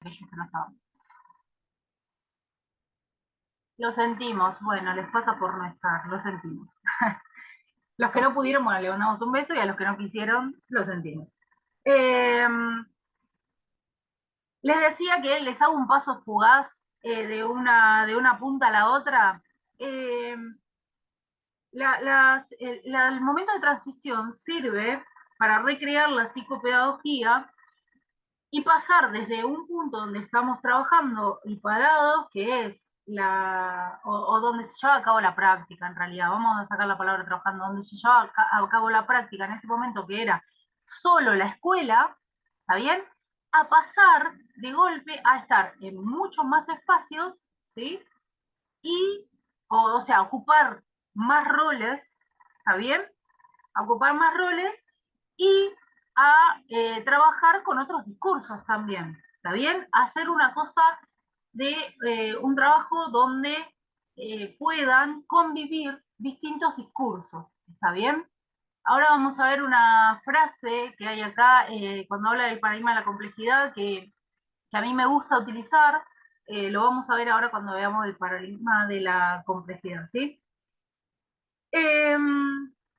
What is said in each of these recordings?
aquellos que no estaban. Lo sentimos, bueno, les pasa por no estar, lo sentimos. Los que no pudieron, bueno, le mandamos un beso y a los que no quisieron, lo sentimos. Eh, Les decía que les hago un paso fugaz de una punta a la otra. Eh, el momento de transición sirve para recrear la psicopedagogía y pasar desde un punto donde estamos trabajando y parados, que es o donde se lleva a cabo la práctica, en realidad, vamos a sacar la palabra trabajando, donde se lleva a cabo la práctica en ese momento que era solo la escuela, ¿está bien? A pasar de golpe a estar en muchos más espacios, ¿sí? Y, o sea, ocupar más roles, ¿está bien? A ocupar más roles y a trabajar con otros discursos también, ¿está bien? Hacer una cosa de un trabajo donde puedan convivir distintos discursos, ¿está bien? Ahora vamos a ver una frase que hay acá cuando habla del paradigma de la complejidad que a mí me gusta utilizar, lo vamos a ver ahora cuando veamos el paradigma de la complejidad, ¿sí? Eh,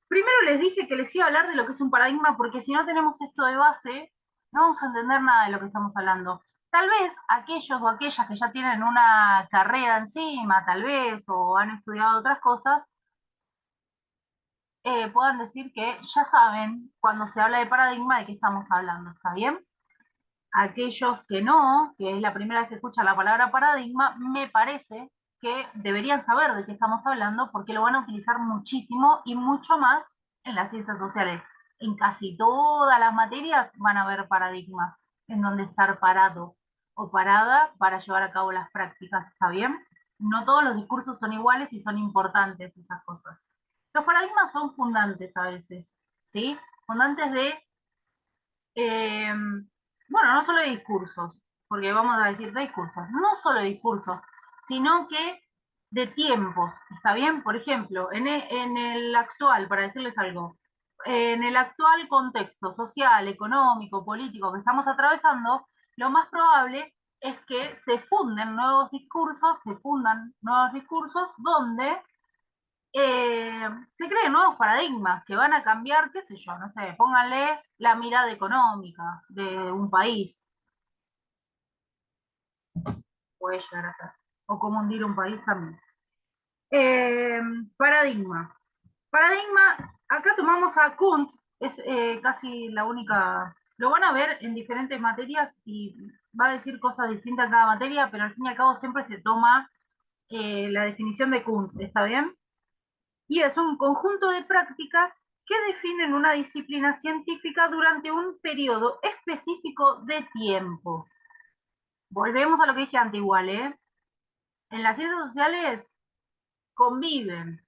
Primero les dije que les iba a hablar de lo que es un paradigma, porque si no tenemos esto de base, no vamos a entender nada de lo que estamos hablando. Tal vez aquellos o aquellas que ya tienen una carrera encima, tal vez, o han estudiado otras cosas, puedan decir que ya saben cuando se habla de paradigma de qué estamos hablando, ¿está bien? Aquellos que no, que es la primera vez que escuchan la palabra paradigma, me parece que deberían saber de qué estamos hablando porque lo van a utilizar muchísimo y mucho más en las ciencias sociales. En casi todas las materias van a haber paradigmas en donde estar parado o parada para llevar a cabo las prácticas, ¿está bien? No todos los discursos son iguales y son importantes esas cosas. Los paradigmas son fundantes a veces, ¿sí? Fundantes de eh, bueno, no solo de discursos, porque vamos a decir de discursos, no solo de discursos, sino que de tiempos, ¿está bien? Por ejemplo, en el actual, para decirles algo, en el actual contexto social, económico, político que estamos atravesando, lo más probable es que se fundan nuevos discursos donde se creen nuevos paradigmas que van a cambiar, qué sé yo, no sé, pónganle la mirada económica de un país, puede llegar a ser, o cómo hundir un país también. Eh, Paradigma. Paradigma, acá tomamos a Kunt, es casi la única, lo van a ver en diferentes materias y va a decir cosas distintas en cada materia, pero al fin y al cabo siempre se toma la definición de Kunt, ¿está bien? Y es un conjunto de prácticas que definen una disciplina científica durante un periodo específico de tiempo. Volvemos a lo que dije antes igual, ¿eh? En las ciencias sociales conviven.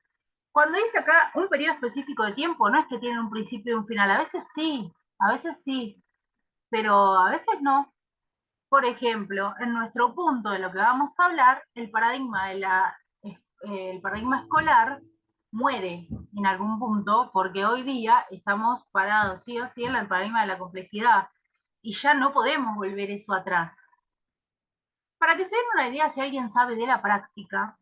Cuando dice acá un periodo específico de tiempo, no es que tienen un principio y un final, a veces sí, pero a veces no. Por ejemplo, en nuestro punto de lo que vamos a hablar, el paradigma escolar muere en algún punto porque hoy día estamos parados sí o sí en el paradigma de la complejidad y ya no podemos volver eso atrás. Para que se den una idea, si alguien sabe de la práctica,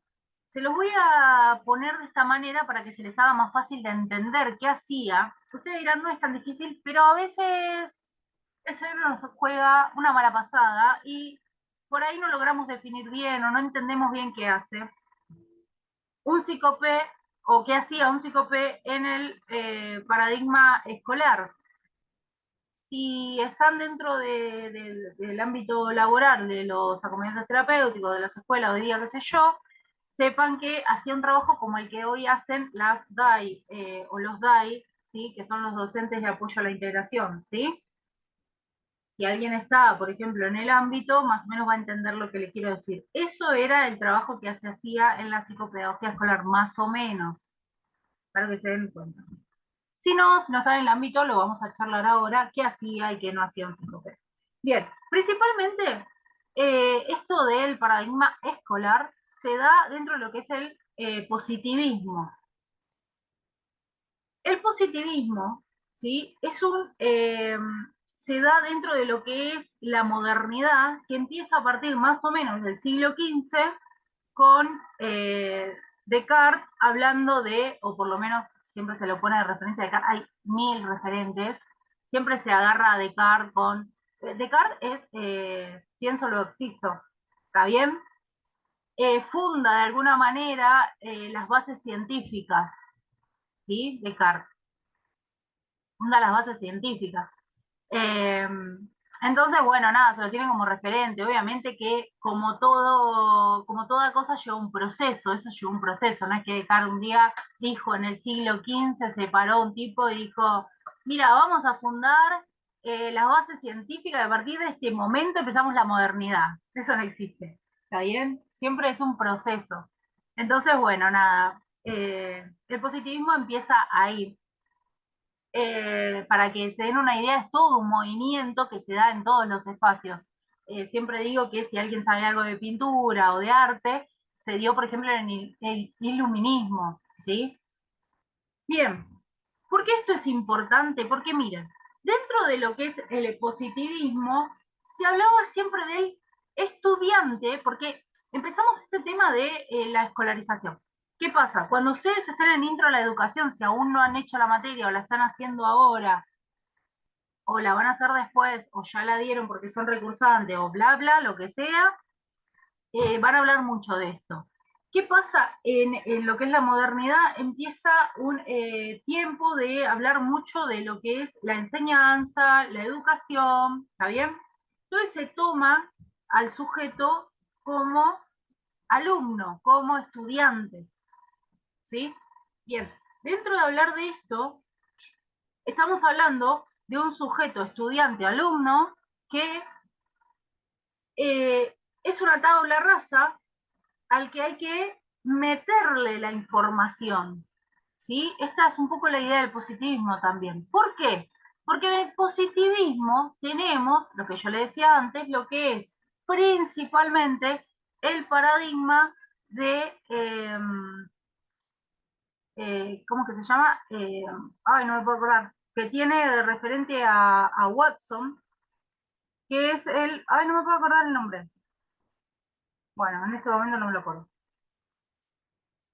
se los voy a poner de esta manera para que se les haga más fácil de entender qué hacía. Ustedes dirán, no es tan difícil, pero a veces el cerebro nos juega una mala pasada y por ahí no logramos definir bien o no entendemos bien qué hace un psicópe o qué hacía un psicópe en el paradigma escolar. Si están dentro del ámbito laboral de los acompañantes terapéuticos, de las escuelas o de día, qué sé yo, sepan que hacía un trabajo como el que hoy hacen las DAI o los DAI, ¿sí? Que son los docentes de apoyo a la integración, ¿sí? Si alguien está, por ejemplo, en el ámbito, más o menos va a entender lo que le quiero decir. Eso era el trabajo que se hacía en la psicopedagogía escolar, más o menos, para que se den cuenta. Si no está en el ámbito, lo vamos a charlar ahora, qué hacía y qué no hacía un psicópata. Bien, principalmente esto del paradigma escolar se da dentro de lo que es el positivismo. El positivismo, ¿sí? se da dentro de lo que es la modernidad, que empieza a partir más o menos del siglo XV con Descartes hablando de, o por lo menos siempre se lo pone de referencia a Descartes, hay 1000 referentes, siempre se agarra a Descartes con... Descartes es pienso luego existo, ¿está bien? Funda de alguna manera las bases científicas, ¿sí? Descartes funda las bases científicas. Eh, entonces, bueno, nada, se lo tienen como referente. Obviamente que como todo, como toda cosa lleva un proceso, eso lleva un proceso, no es que Descartes un día dijo en el siglo XV, se paró un tipo y dijo, mira, vamos a fundar las bases científicas y a partir de este momento empezamos la modernidad. Eso no existe, ¿está bien? Siempre es un proceso. Entonces, bueno, nada, el positivismo empieza ahí para que se den una idea, es todo un movimiento que se da en todos los espacios. Siempre digo que si alguien sabe algo de pintura o de arte, se dio, por ejemplo, en el iluminismo, ¿sí? Bien, ¿por qué esto es importante? Porque miren, dentro de lo que es el positivismo, se hablaba siempre del estudiante, porque empezamos este tema de la escolarización. ¿Qué pasa? Cuando ustedes están en intro a la educación, si aún no han hecho la materia o la están haciendo ahora, o la van a hacer después, o ya la dieron porque son recursantes, o bla, bla, lo que sea, van a hablar mucho de esto. ¿Qué pasa en lo que es la modernidad? Empieza un tiempo de hablar mucho de lo que es la enseñanza, la educación, ¿está bien? Entonces se toma al sujeto como alumno, como estudiante, ¿sí? Bien, dentro de hablar de esto, estamos hablando de un sujeto estudiante, alumno, que es una tabla rasa al que hay que meterle la información, ¿sí? Esta es un poco la idea del positivismo también. ¿Por qué? Porque en el positivismo tenemos, lo que yo le decía antes, lo que es principalmente el paradigma de, ¿cómo que se llama? Ay, no me puedo acordar, que tiene de referente a Watson, que es el, ay, no me puedo acordar el nombre. Bueno, en este momento no me lo acuerdo.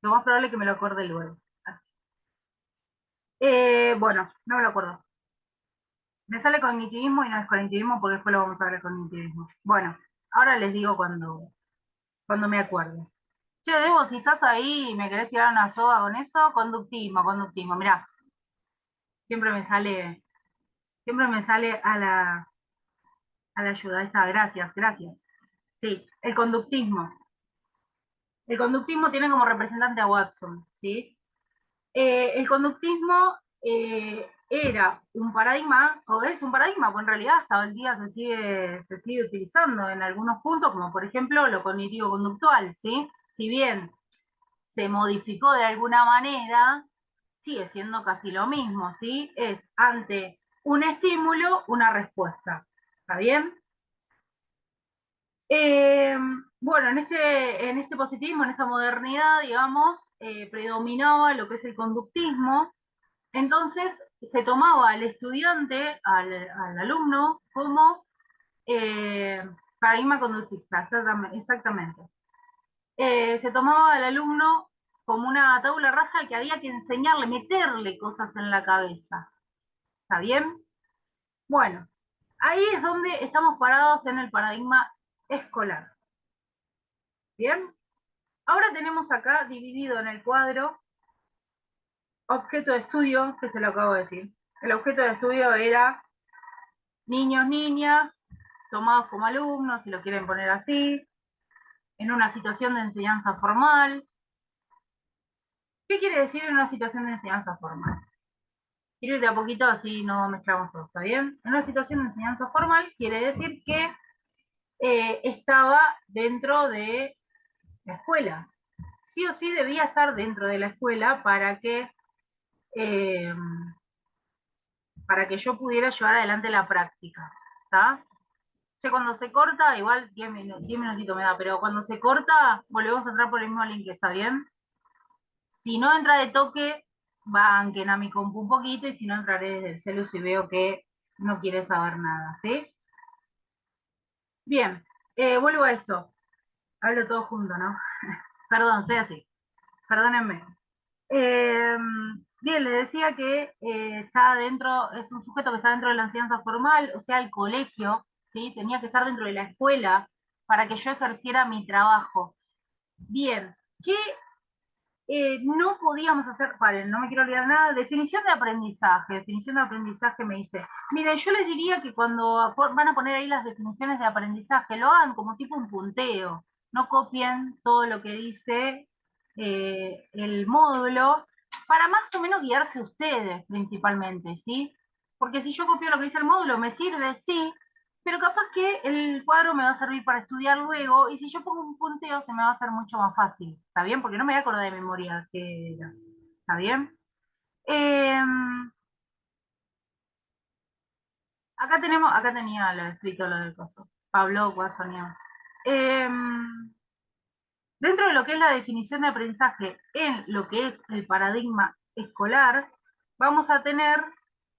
Lo más probable es que me lo acuerde luego. Bueno, no me lo acuerdo. Me sale cognitivismo y no es cognitivismo porque después lo vamos a ver el cognitivismo. Bueno, ahora les digo cuando me acuerde. Che, Debo, si estás ahí y me querés tirar una soga con eso, conductismo, conductismo. Mirá, siempre me sale, siempre me sale a la ayuda. Ahí está, gracias, gracias. Sí, el conductismo. El conductismo tiene como representante a Watson, ¿sí? El conductismo era un paradigma, o es un paradigma, pues en realidad hasta hoy día se sigue utilizando en algunos puntos, como por ejemplo lo cognitivo-conductual, ¿sí? Si bien se modificó de alguna manera, sigue siendo casi lo mismo, ¿sí? Es ante un estímulo, una respuesta. ¿Está bien? Eh, bueno, en este positivismo, en esta modernidad, digamos, predominaba lo que es el conductismo. Entonces se tomaba al estudiante, al alumno, como paradigma conductista, exactamente. Se tomaba al alumno como una tabla rasa al que había que enseñarle, meterle cosas en la cabeza. ¿Está bien? Bueno, ahí es donde estamos parados en el paradigma escolar. ¿Bien? Ahora tenemos acá dividido en el cuadro objeto de estudio, que se lo acabo de decir. El objeto de estudio era niños, niñas, tomados como alumnos, si lo quieren poner así, en una situación de enseñanza formal. ¿Qué quiere decir en una situación de enseñanza formal? Quiero ir de a poquito así no mezclamos todo, ¿está bien? En una situación de enseñanza formal quiere decir que estaba dentro de la escuela. Sí o sí debía estar dentro de la escuela eh, para que yo pudiera llevar adelante la práctica, ¿está? Cuando se corta, igual 10 minutitos me da, pero cuando se corta, volvemos a entrar por el mismo link, ¿está bien? Si no entra de toque, banquen a mi compu un poquito, y si no entraré desde el celu si veo que no quiere saber nada, ¿sí? Bien, vuelvo a esto. Hablo todo junto, ¿no? Perdón, soy así. Perdónenme. Eh, bien, le decía que está dentro, es un sujeto que está dentro de la enseñanza formal, o sea, el colegio, ¿sí? Tenía que estar dentro de la escuela para que yo ejerciera mi trabajo. Bien, ¿qué no podíamos hacer? Paren, no me quiero olvidar nada. Definición de aprendizaje me dice. Miren, yo les diría que cuando van a poner ahí las definiciones de aprendizaje, lo hagan como tipo un punteo. No copien todo lo que dice el módulo para más o menos guiarse ustedes principalmente, ¿sí? Porque si yo copio lo que dice el módulo, me sirve, sí, pero capaz que el cuadro me va a servir para estudiar luego, y si yo pongo un punteo se me va a hacer mucho más fácil, ¿está bien? Porque no me voy a acordar de memoria qué era, ¿está bien? Eh, acá tenía lo escrito lo del coso, Pablo Guasonian. Eh, Dentro de lo que es la definición de aprendizaje en lo que es el paradigma escolar, vamos a tener,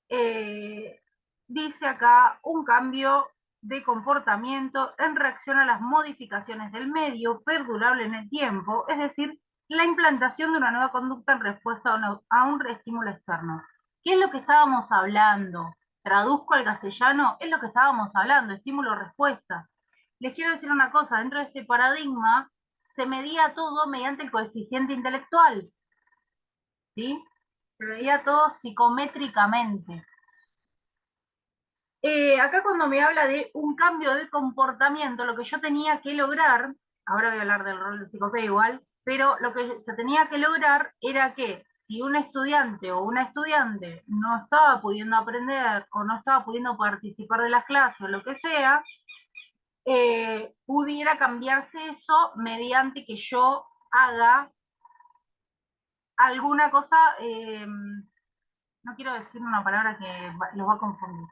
eh, dice acá, un cambio de comportamiento en reacción a las modificaciones del medio perdurable en el tiempo, es decir, la implantación de una nueva conducta en respuesta a un estímulo externo. ¿Qué es lo que estábamos hablando? Traduzco al castellano, es lo que estábamos hablando, estímulo-respuesta. Les quiero decir una cosa, dentro de este paradigma se medía todo mediante el coeficiente intelectual, ¿sí? Se medía todo psicométricamente. Acá cuando me habla de un cambio de comportamiento, lo que yo tenía que lograr, ahora voy a hablar del rol de psicopea igual, pero lo que se tenía que lograr era que si un estudiante o una estudiante no estaba pudiendo aprender o no estaba pudiendo participar de las clases o lo que sea, pudiera cambiarse eso mediante que yo haga alguna cosa, no quiero decir una palabra que los va a confundir,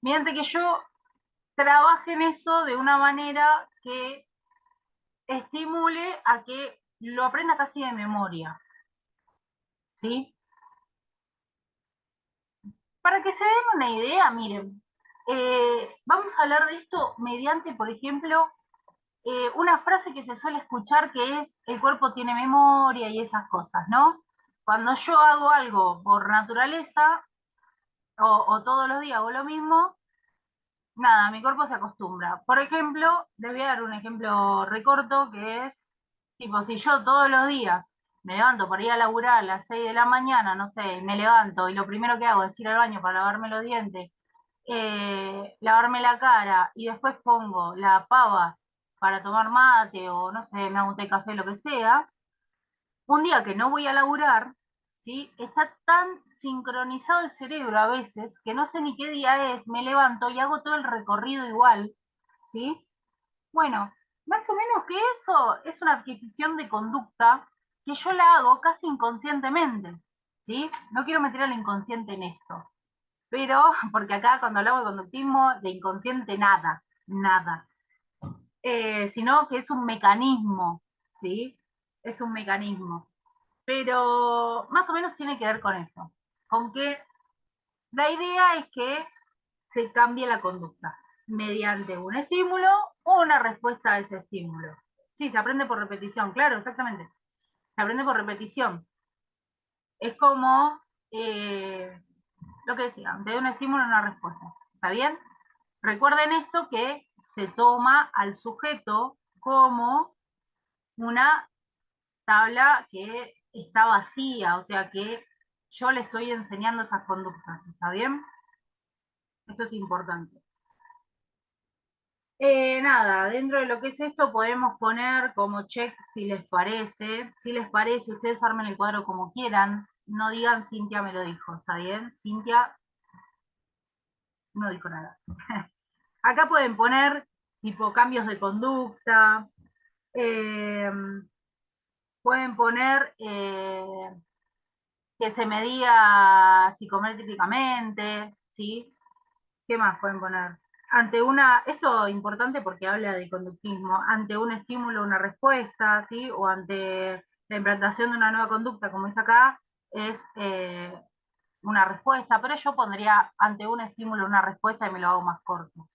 mediante que yo trabaje en eso de una manera que estimule a que lo aprenda casi de memoria, ¿sí? Para que se den una idea, miren, vamos a hablar de esto mediante, por ejemplo, una frase que se suele escuchar que es el cuerpo tiene memoria y esas cosas, ¿no? Cuando yo hago algo por naturaleza o todos los días hago lo mismo, nada, mi cuerpo se acostumbra. Por ejemplo, les voy a dar un ejemplo recorto que es, tipo, si yo todos los días me levanto para ir a laburar a las 6 de la mañana, no sé, me levanto y lo primero que hago es ir al baño para lavarme los dientes, lavarme la cara y después pongo la pava para tomar mate o no sé, me hago un té café, lo que sea, un día que no voy a laburar, ¿sí? Está tan sincronizado el cerebro a veces que no sé ni qué día es, me levanto y hago todo el recorrido igual, ¿sí? Bueno, más o menos que eso es una adquisición de conducta que yo la hago casi inconscientemente, ¿sí? No quiero meter al inconsciente en esto, pero, porque acá cuando hablamos de conductismo, de inconsciente nada, nada. Sino que es un mecanismo, ¿sí? Es un mecanismo. Pero más o menos tiene que ver con eso, con que la idea es que se cambie la conducta mediante un estímulo o una respuesta a ese estímulo. Sí, se aprende por repetición, claro, exactamente. Se aprende por repetición. Es como lo que decía, ante un estímulo una respuesta. ¿Está bien? Recuerden esto que se toma al sujeto como una tabla que está vacía, o sea que yo le estoy enseñando esas conductas, ¿está bien? Esto es importante. Nada, dentro de lo que es esto podemos poner como check si les parece, ustedes armen el cuadro como quieran, no digan Cintia me lo dijo, ¿está bien? Cintia no dijo nada. Acá pueden poner tipo cambios de conducta, eh, pueden poner que se medía psicométricamente, ¿sí? ¿Qué más pueden poner? Ante una, esto es importante porque habla de conductismo, ante un estímulo, una respuesta, ¿sí? O ante la implantación de una nueva conducta, como es acá, es una respuesta, pero yo pondría ante un estímulo una respuesta y me lo hago más corto.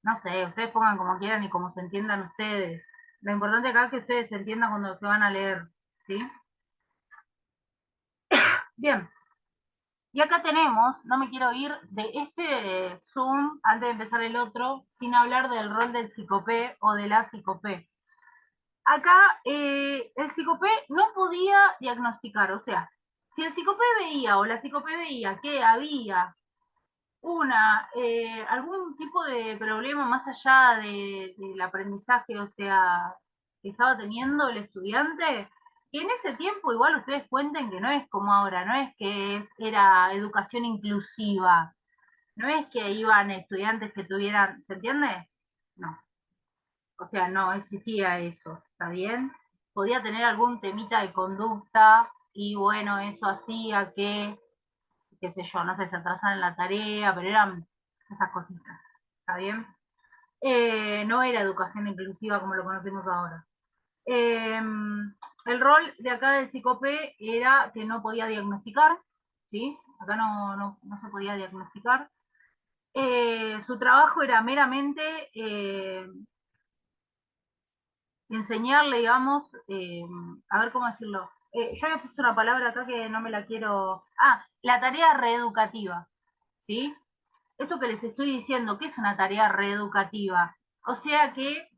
No sé, ustedes pongan como quieran y como se entiendan ustedes. Lo importante acá es que ustedes se entiendan cuando se van a leer, ¿sí? Bien. Y acá tenemos, no me quiero ir de este Zoom antes de empezar el otro, sin hablar del rol del psicopé o de la psicopé. Acá el psicopé no podía diagnosticar, o sea, si el psicopé veía o la psicopé veía que había algún tipo de problema más allá del aprendizaje, o sea, que estaba teniendo el estudiante, y en ese tiempo igual ustedes cuenten que no es como ahora, no es que era educación inclusiva, no es que iban estudiantes que tuvieran, ¿se entiende? No, o sea, no existía eso, ¿está bien? Podía tener algún temita de conducta y bueno, eso hacía que qué sé yo, no sé, se atrasaban en la tarea, pero eran esas cositas, ¿está bien? No era educación inclusiva como lo conocemos ahora. El rol de acá del psicopé era que no podía diagnosticar, ¿sí? Acá no se podía diagnosticar. Su trabajo era meramente enseñarle, digamos, a ver cómo decirlo. Yo había puesto una palabra acá que no me la quiero. Ah, la tarea reeducativa, ¿sí? Esto que les estoy diciendo, que es una tarea reeducativa. O sea que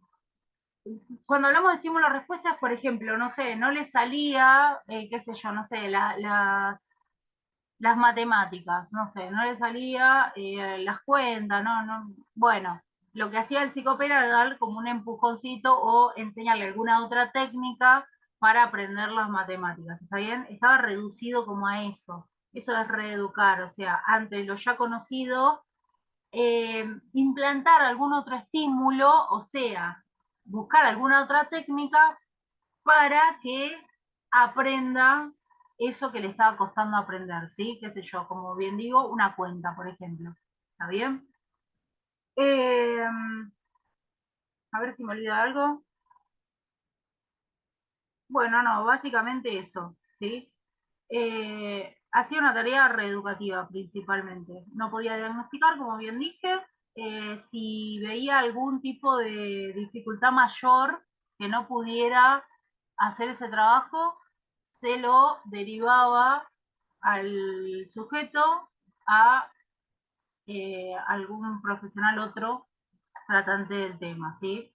cuando hablamos de estímulo-respuestas, por ejemplo, no sé, no les salía, qué sé yo, no sé, las matemáticas, no sé, no les salía las cuentas, bueno, lo que hacía el psicópata era dar como un empujoncito o enseñarle alguna otra técnica para aprender las matemáticas, ¿está bien? Estaba reducido como a eso. Eso es reeducar, o sea, ante lo ya conocido, implantar algún otro estímulo, o sea, buscar alguna otra técnica para que aprenda eso que le estaba costando aprender, ¿sí? Qué sé yo, como bien digo, una cuenta, por ejemplo. ¿Está bien? Eh, a ver si me olvido algo. Bueno, no, básicamente eso, ¿sí? Hacía una tarea reeducativa principalmente. No podía diagnosticar, como bien dije. Si veía algún tipo de dificultad mayor que no pudiera hacer ese trabajo, se lo derivaba al sujeto a algún profesional otro tratante del tema, ¿sí?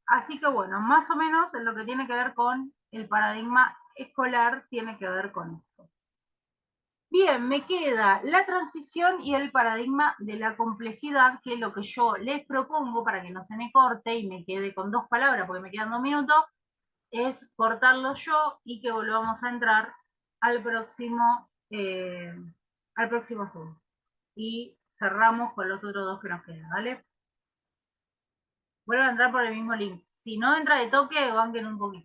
Así que bueno, más o menos en lo que tiene que ver con el paradigma escolar tiene que ver con esto. Bien, me queda la transición y el paradigma de la complejidad, que es lo que yo les propongo para que no se me corte y me quede con 2 palabras, porque me quedan 2 minutos, es cortarlo yo y que volvamos a entrar eh, al próximo Zoom. Y cerramos con los otros 2 que nos quedan, ¿vale? Vuelvo a entrar por el mismo link. Si no entra de toque, banquen un poquito.